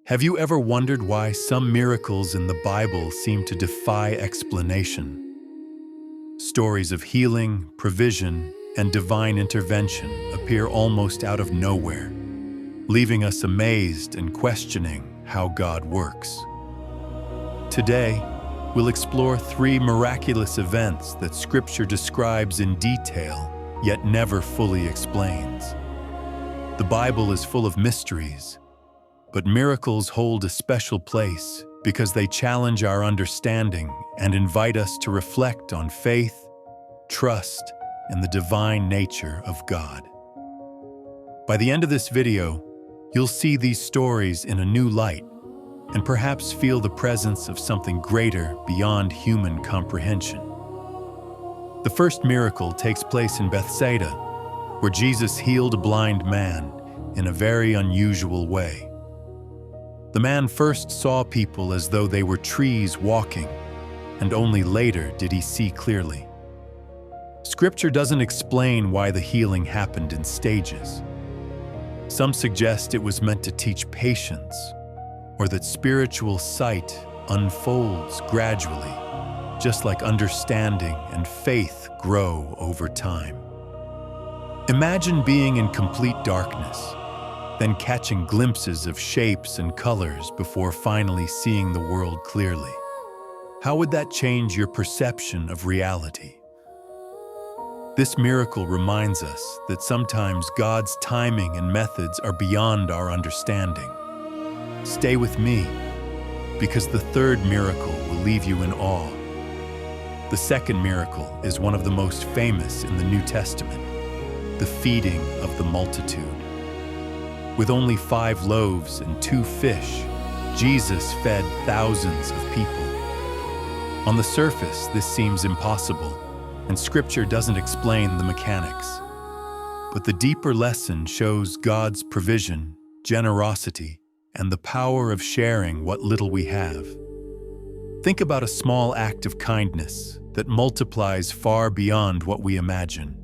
Have you ever wondered why some miracles in the Bible seem to defy explanation? Stories of healing, provision, and divine intervention appear almost out of nowhere, leaving us amazed and questioning how God works. Today, we'll explore 3 miraculous events that Scripture describes in detail, yet never fully explains. The Bible is full of mysteries, but miracles hold a special place because they challenge our understanding and invite us to reflect on faith, trust, and the divine nature of God. By the end of this video, you'll see these stories in a new light and perhaps feel the presence of something greater beyond human comprehension. The first miracle takes place in Bethsaida, where Jesus healed a blind man in a very unusual way. The man first saw people as though they were trees walking, and only later did he see clearly. Scripture doesn't explain why the healing happened in stages. Some suggest it was meant to teach patience, or that spiritual sight unfolds gradually, just like understanding and faith grow over time. Imagine being in complete darkness, then catching glimpses of shapes and colors before finally seeing the world clearly. How would that change your perception of reality? This miracle reminds us that sometimes God's timing and methods are beyond our understanding. Stay with me, because the third miracle will leave you in awe. The second miracle is one of the most famous in the New Testament, the feeding of the multitude. With only 5 loaves and 2 fish, Jesus fed thousands of people. On the surface, this seems impossible, and Scripture doesn't explain the mechanics. But the deeper lesson shows God's provision, generosity, and the power of sharing what little we have. Think about a small act of kindness that multiplies far beyond what we imagine.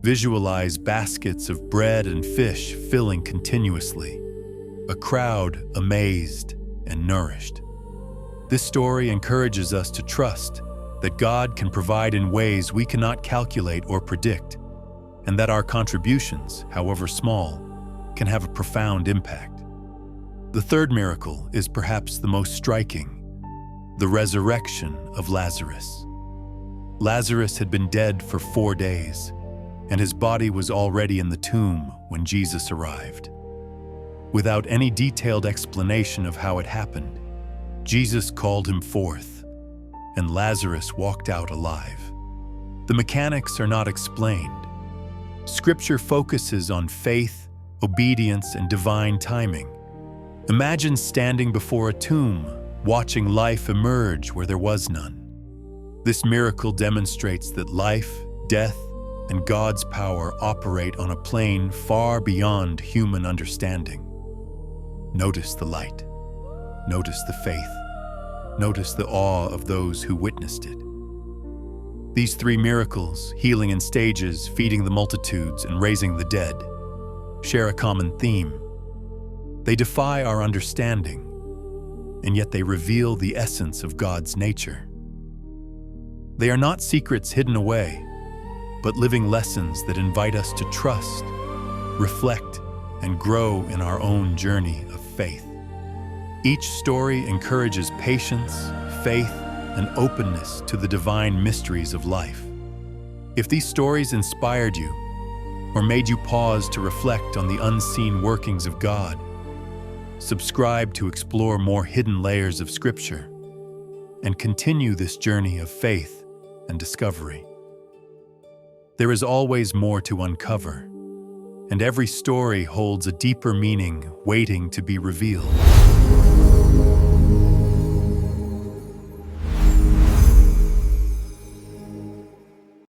Visualize baskets of bread and fish filling continuously, a crowd amazed and nourished. This story encourages us to trust that God can provide in ways we cannot calculate or predict, and that our contributions, however small, can have a profound impact. The third miracle is perhaps the most striking, the resurrection of Lazarus. Lazarus had been dead for 4 days, and his body was already in the tomb when Jesus arrived. Without any detailed explanation of how it happened, Jesus called him forth, and Lazarus walked out alive. The mechanics are not explained. Scripture focuses on faith, obedience, and divine timing. Imagine standing before a tomb, watching life emerge where there was none. This miracle demonstrates that life, death, and God's power operate on a plane far beyond human understanding. Notice the light. Notice the faith. Notice the awe of those who witnessed it. These 3 miracles, healing in stages, feeding the multitudes, and raising the dead, share a common theme. They defy our understanding, and yet they reveal the essence of God's nature. They are not secrets hidden away, but living lessons that invite us to trust, reflect, and grow in our own journey of faith. Each story encourages patience, faith, and openness to the divine mysteries of life. If these stories inspired you, or made you pause to reflect on the unseen workings of God, subscribe to explore more hidden layers of Scripture, and continue this journey of faith and discovery. There is always more to uncover, and every story holds a deeper meaning waiting to be revealed.